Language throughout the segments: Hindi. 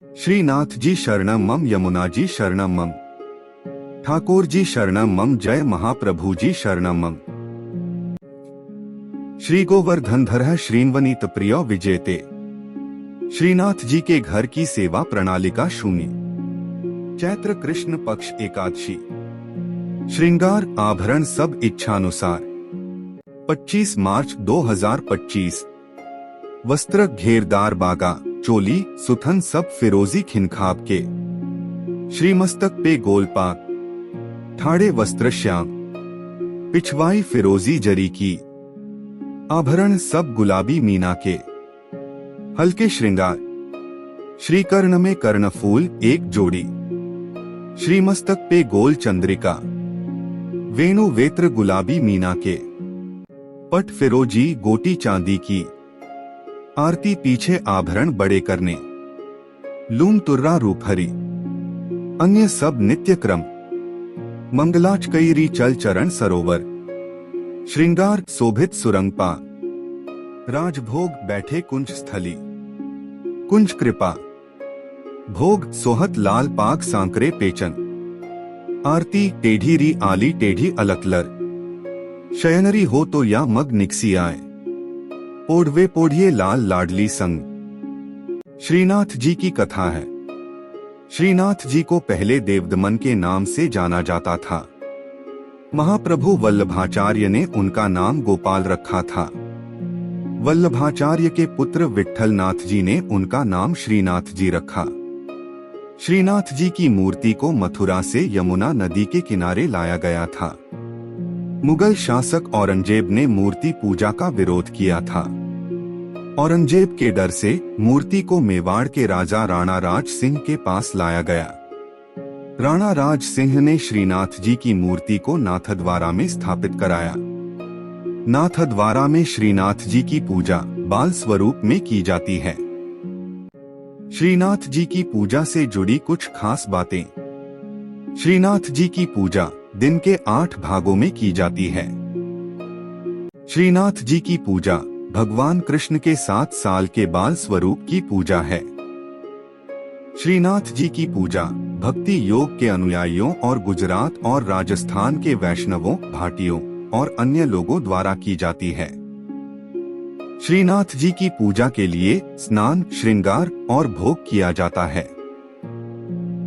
श्रीनाथ जी शरणम मम, यमुना जी शरणम मम, ठाकुर जी शरणम मम, जय महाप्रभु जी शरणम मम। श्री गोवर्धन धर श्रीन्वनीत प्रिय विजेते। श्रीनाथ जी के घर की सेवा प्रणाली का शून्य। चैत्र कृष्ण पक्ष एकादशी। श्रृंगार आभरण सब इच्छानुसार। 25 मार्च 2025। वस्त्र घेरदार बागा, चोली सुथन सब फिरोजी खिनखाब के। श्रीमस्तक पे गोलपाक, ठाड़े वस्त्र श्याम, पिछवाई फिरोजी जरी की। आभरण सब गुलाबी मीना के। हल्के श्रृंगार। श्रीकर्ण में कर्णफूल एक जोड़ी। श्रीमस्तक पे गोल चंद्रिका, वेणु वेत्र गुलाबी मीना के। पट फिरोजी गोटी चांदी की। आरती पीछे आभरण बड़े करने। लूम तुर्रा रूपहरी। अन्य सब नित्य क्रम। मंगलाच कैरी चल चरण सरोवर। श्रृंगार शोभित सुरंगपा। राजभोग बैठे कुंज स्थली। कुंज कृपा। भोग सोहत लाल पाग सांकरे पेचन। आरती टेढ़ी री आली टेढ़ी अलकलर। शयनरी हो तो या मग निकसी आए। ओढ़वे पोढ़िए लाल लाडली संग। श्रीनाथ जी की कथा है। श्रीनाथ जी को पहले देवदमन के नाम से जाना जाता था। महाप्रभु वल्लभाचार्य ने उनका नाम गोपाल रखा था। वल्लभाचार्य के पुत्र विट्ठलनाथ जी ने उनका नाम श्रीनाथ जी रखा। श्रीनाथ जी की मूर्ति को मथुरा से यमुना नदी के किनारे लाया गया था। मुगल शासक औरंगजेब ने मूर्ति पूजा का विरोध किया था। औरंगजेब के डर से मूर्ति को मेवाड़ के राजा राणा राज सिंह के पास लाया गया। राणा राज सिंह ने श्रीनाथ जी की मूर्ति को नाथद्वारा में स्थापित कराया। नाथद्वारा में श्रीनाथ जी की पूजा बाल स्वरूप में की जाती है। श्रीनाथ जी की पूजा से जुड़ी कुछ खास बातें। श्रीनाथ जी की पूजा दिन के 8 भागों में की जाती है। श्रीनाथ जी की पूजा भगवान कृष्ण के 7 साल के बाल स्वरूप की पूजा है। श्रीनाथ जी की पूजा भक्ति योग के अनुयायियों और गुजरात और राजस्थान के वैष्णवों, भाटियों और अन्य लोगों द्वारा की जाती है। श्रीनाथ जी की पूजा के लिए स्नान, श्रृंगार और भोग किया जाता है।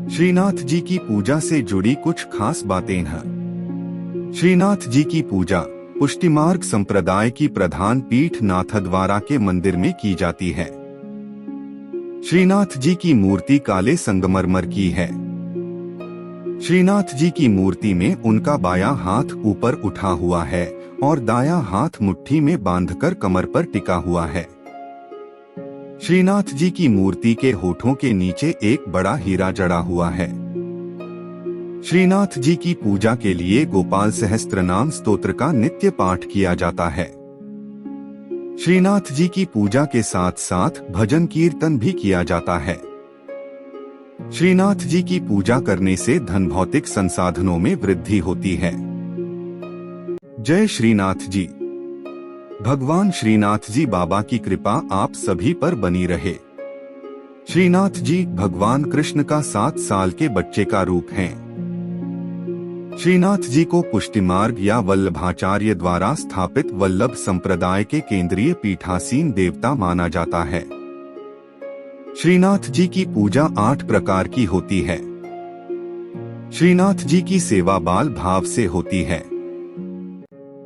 श्रीनाथ जी की पूजा से जुड़ी कुछ खास बातें हैं। श्रीनाथ जी की पूजा पुष्टिमार्ग संप्रदाय की प्रधान पीठ नाथद्वारा के मंदिर में की जाती है। श्रीनाथ जी की मूर्ति काले संगमरमर की है। श्रीनाथ जी की मूर्ति में उनका बायां हाथ ऊपर उठा हुआ है और दायां हाथ मुट्ठी में बांधकर कमर पर टिका हुआ है। श्रीनाथ जी की मूर्ति के होठों के नीचे एक बड़ा हीरा जड़ा हुआ है। श्रीनाथ जी की पूजा के लिए गोपाल सहस्त्रनाम स्तोत्र का नित्य पाठ किया जाता है। श्रीनाथ जी की पूजा के साथ साथ भजन कीर्तन भी किया जाता है। श्रीनाथ जी की पूजा करने से धन भौतिक संसाधनों में वृद्धि होती है। जय श्रीनाथ जी। भगवान श्रीनाथ जी बाबा की कृपा आप सभी पर बनी रहे। श्रीनाथ जी भगवान कृष्ण का 7 साल के बच्चे का रूप हैं। श्रीनाथ जी को पुष्टिमार्ग या वल्लभाचार्य द्वारा स्थापित वल्लभ संप्रदाय के केंद्रीय पीठासीन देवता माना जाता है। श्रीनाथ जी की पूजा 8 प्रकार की होती है। श्रीनाथ जी की सेवा बाल भाव से होती है।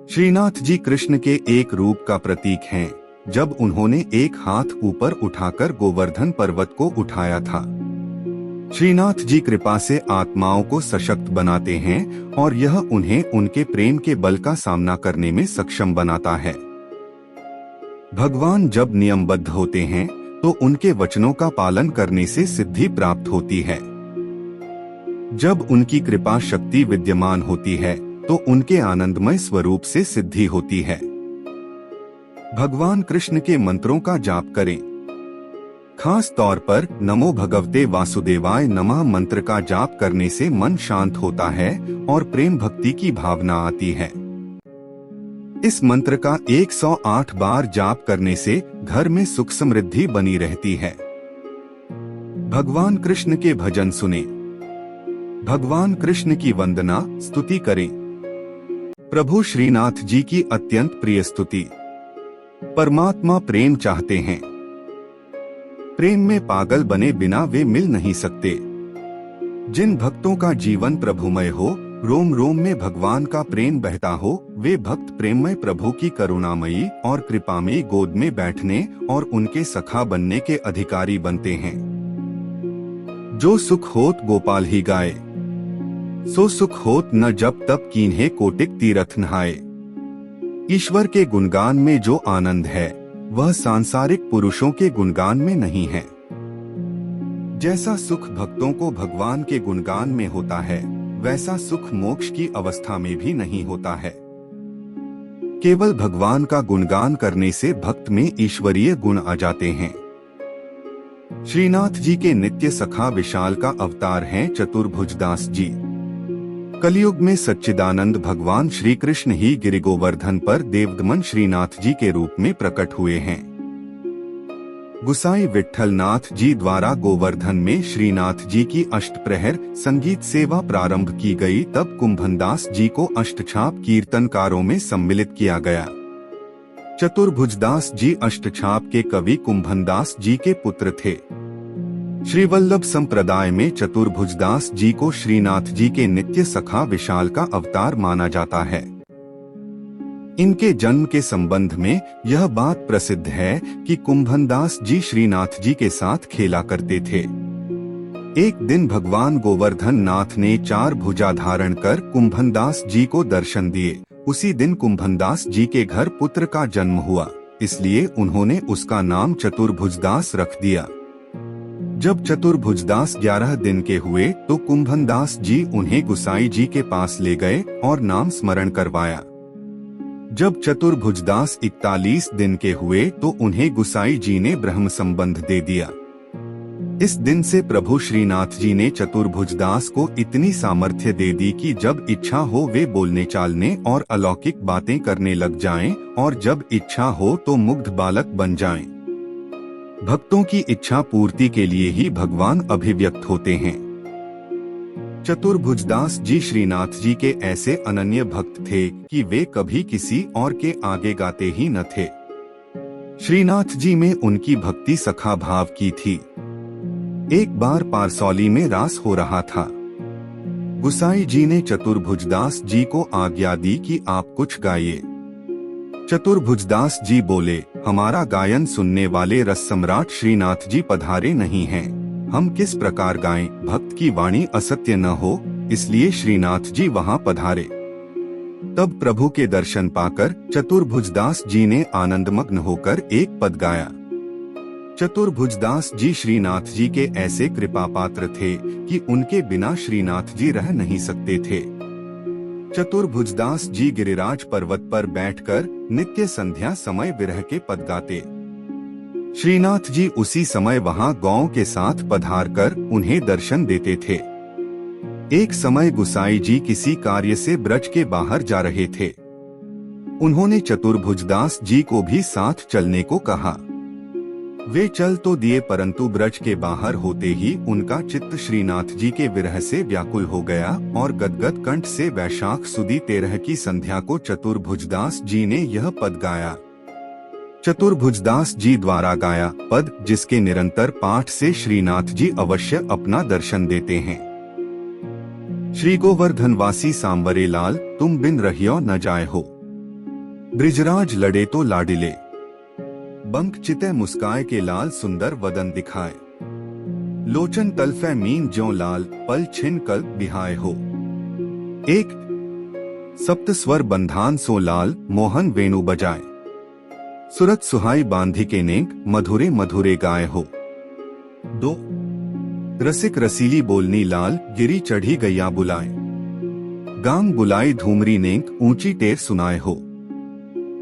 श्रीनाथ जी कृष्ण के एक रूप का प्रतीक हैं, जब उन्होंने एक हाथ ऊपर उठाकर गोवर्धन पर्वत को उठाया था। श्रीनाथ जी कृपा से आत्माओं को सशक्त बनाते हैं और यह उन्हें उनके प्रेम के बल का सामना करने में सक्षम बनाता है। भगवान जब नियमबद्ध होते हैं तो उनके वचनों का पालन करने से सिद्धि प्राप्त होती है। जब उनकी कृपा शक्ति विद्यमान होती है तो उनके आनंदमय स्वरूप से सिद्धि होती है। भगवान कृष्ण के मंत्रों का जाप करें। खास तौर पर नमो भगवते वासुदेवाय नमः मंत्र का जाप करने से मन शांत होता है और प्रेम भक्ति की भावना आती है। इस मंत्र का 108 बार जाप करने से घर में सुख समृद्धि बनी रहती है। भगवान कृष्ण के भजन सुने, भगवान कृष्ण की वंदना स्तुति करें। प्रभु श्रीनाथ जी की अत्यंत प्रिय स्तुति। परमात्मा प्रेम चाहते हैं। प्रेम में पागल बने बिना वे मिल नहीं सकते। जिन भक्तों का जीवन प्रभुमय हो, रोम रोम में भगवान का प्रेम बहता हो, वे भक्त प्रेममय प्रभु की करुणामयी और कृपामयी गोद में बैठने और उनके सखा बनने के अधिकारी बनते हैं। जो सुख होत गोपाल ही गाए, सो सुख होत न जब तब कीन्हे कोटिक तीरथ नहाए। ईश्वर के गुणगान में जो आनंद है, वह सांसारिक पुरुषों के गुणगान में नहीं है। जैसा सुख भक्तों को भगवान के गुणगान में होता है, वैसा सुख मोक्ष की अवस्था में भी नहीं होता है। केवल भगवान का गुणगान करने से भक्त में ईश्वरीय गुण आ जाते हैं। श्रीनाथ जी के नित्य सखा विशाल का अवतार हैं चतुर्भुजदास जी। कलयुग में सच्चिदानंद भगवान श्री कृष्ण ही गिरिगोवर्धन पर देवदमन श्रीनाथ जी के रूप में प्रकट हुए हैं। गुसाई विट्ठलनाथ जी द्वारा गोवर्धन में श्रीनाथ जी की अष्टप्रहर संगीत सेवा प्रारंभ की गई, तब कुंभनदास जी को अष्टछाप कीर्तनकारों में सम्मिलित किया गया। चतुर्भुजदास जी अष्टछाप के कवि कुंभनदास जी के पुत्र थे। श्रीवल्लभ संप्रदाय में चतुर्भुजदास जी को श्रीनाथ जी के नित्य सखा विशाल का अवतार माना जाता है। इनके जन्म के संबंध में यह बात प्रसिद्ध है कि कुंभनदास जी श्रीनाथ जी के साथ खेला करते थे। एक दिन भगवान गोवर्धन नाथ ने 4 भुजा धारण कर कुंभनदास जी को दर्शन दिए। उसी दिन कुंभनदास जी के घर पुत्र का जन्म हुआ, इसलिए उन्होंने उसका नाम चतुर्भुजदास रख दिया। जब चतुर्भुजदास 11 दिन के हुए तो कुंभनदास जी उन्हें गुसाई जी के पास ले गए और नाम स्मरण करवाया। जब चतुर्भुजदास 41 दिन के हुए तो उन्हें गुसाई जी ने ब्रह्म संबंध दे दिया। इस दिन से प्रभु श्रीनाथ जी ने चतुर्भुजदास को इतनी सामर्थ्य दे दी कि जब इच्छा हो वे बोलने चालने और अलौकिक बातें करने लग जाएं, और जब इच्छा हो तो मुग्ध बालक बन जाएं। भक्तों की इच्छा पूर्ति के लिए ही भगवान अभिव्यक्त होते हैं। चतुर्भुजदास जी श्रीनाथ जी के ऐसे अनन्य भक्त थे कि वे कभी किसी और के आगे गाते ही न थे। श्रीनाथ जी में उनकी भक्ति सखा भाव की थी। एक बार पारसौली में रास हो रहा था। गुसाई जी ने चतुर्भुजदास जी को आज्ञा दी कि आप कुछ गाइए। चतुर्भुजदास जी बोले, हमारा गायन सुनने वाले रस सम्राट श्रीनाथ जी पधारे नहीं हैं, हम किस प्रकार गाएं, भक्त की वाणी असत्य न हो, इसलिए श्रीनाथ जी वहां पधारे। तब प्रभु के दर्शन पाकर चतुर्भुजदास जी ने आनंदमग्न होकर एक पद गाया। चतुर्भुजदास जी श्रीनाथ जी के ऐसे कृपा पात्र थे कि उनके बिना श्रीनाथ जी रह नहीं सकते थे। चतुर्भुजदास जी गिरिराज पर्वत पर बैठकर नित्य संध्या समय विरह के पद गाते। श्रीनाथ जी उसी समय वहां गौओं के साथ पधार कर उन्हें दर्शन देते थे। एक समय गुसाई जी किसी कार्य से ब्रज के बाहर जा रहे थे। उन्होंने चतुर्भुजदास जी को भी साथ चलने को कहा। वे चल तो दिए, परंतु ब्रज के बाहर होते ही उनका चित्त श्रीनाथ जी के विरह से व्याकुल हो गया और गदगद कंठ से वैशाख सुदी 13 की संध्या को चतुर्भुजदास जी ने यह पद गाया। चतुर्भुजदास जी द्वारा गाया पद, जिसके निरंतर पाठ से श्रीनाथ जी अवश्य अपना दर्शन देते हैं। श्री गोवर्धन वासी सांवरे लाल, तुम बिन रहियो न जाए हो। ब्रिजराज लड़े तो लाडिले, बंक चिते मुस्काए के लाल सुंदर वदन दिखाए। लोचन तलफे मीन ज्यों लाल, पल छिन कल्प बिहाय हो। एक सप्त स्वर बंधान सो लाल, मोहन वेणु बजाए। सुरत सुहाई बांधी के नेक, मधुरे मधुरे गाय हो। 2 रसिक रसीली बोलनी लाल, गिरी चढ़ी गैया बुलाए। गांग बुलाई धूमरी नेक, ऊंची टेर सुनाए हो।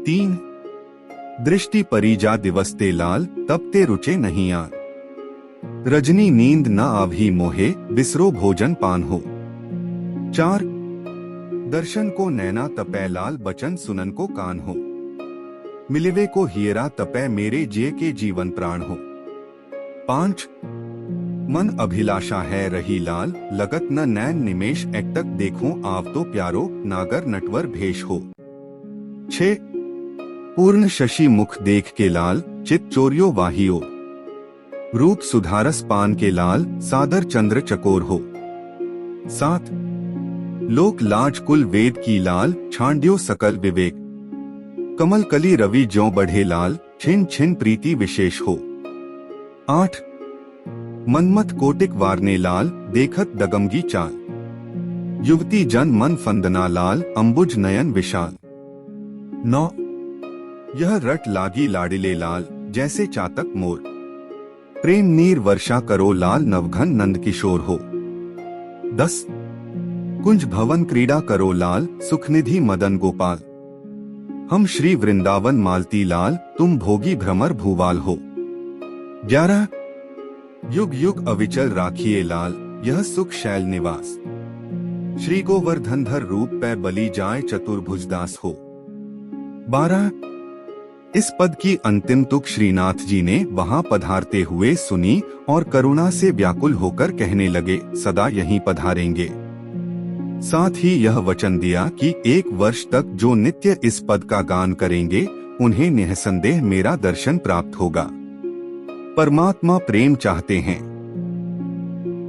3 दृष्टि परिजा दिवसते लाल, तब ते रुचे नहीं आन। रजनी नींद न आवही मोहे, बिसरो भोजन पान हो। 4 दर्शन को नैना तपै लाल, बचन सुनन को कान हो। मिलिवे को हियरा तपै, मेरे जिये के जीवन प्राण हो। 5 मन अभिलाषा है रही लाल, लगत न नैन निमेश एकटक देखो आव तो प्यारो, नागर नटवर भेष हो। 6 पूर्ण शशि मुख देख के लाल, चित चोरियो वाहियो, रूप सुधारस पान के लाल, सादर चंद्र चकोर हो। 7 लोक लाज कुल वेद की लाल, छांड्यो सकल विवेक, कमल कली रवि ज्यों बढ़े लाल, छिन छिन प्रीति विशेष हो। 8 मनमत कोटिक वारने लाल, देखत दगमगी चाल, युवती जन मन फंदना लाल, अंबुज नयन विशाल। 9 यह रट लागी लाडिले लाल, जैसे चातक मोर, प्रेम नीर वर्षा करो लाल, नवघन नंद किशोर हो। 10 कुंज भवन क्रीड़ा करो लाल, सुखनिधि मदन गोपाल, हम श्री वृंदावन मालती लाल, तुम भोगी भ्रमर भूवाल हो। 11 युग युग अविचल राखिए लाल, यह सुख शैल निवास, श्री गोवर्धनधर रूप पे बली जाए चतुर्भुजदास हो। 12 इस पद की अंतिम तुक श्रीनाथ जी ने वहां पधारते हुए सुनी और करुणा से व्याकुल होकर कहने लगे, सदा यहीं पधारेंगे। साथ ही यह वचन दिया कि 1 वर्ष तक जो नित्य इस पद का गान करेंगे उन्हें निःसंदेह मेरा दर्शन प्राप्त होगा। परमात्मा प्रेम चाहते हैं,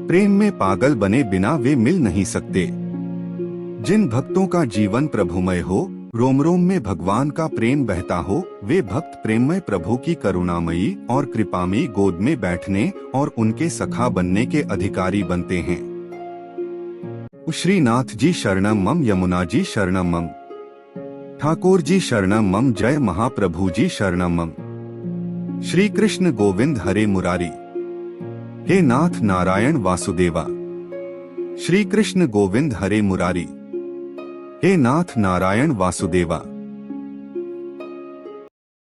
प्रेम में पागल बने बिना वे मिल नहीं सकते। जिन भक्तों का जीवन प्रभुमय हो, रोम रोम में भगवान का प्रेम बहता हो, वे भक्त प्रेममय प्रभु की करुणामयी और कृपामयी गोद में बैठने और उनके सखा बनने के अधिकारी बनते हैं। श्रीनाथ जी शरणम मम, यमुना जी शरणम मम, ठाकुर जी शरणम मम, जय महाप्रभु जी शरणम मम। श्री कृष्ण गोविंद हरे मुरारी, हे नाथ नारायण वासुदेवा। श्री कृष्ण गोविंद हरे मुरारी, हे नाथ नारायण वासुदेवा।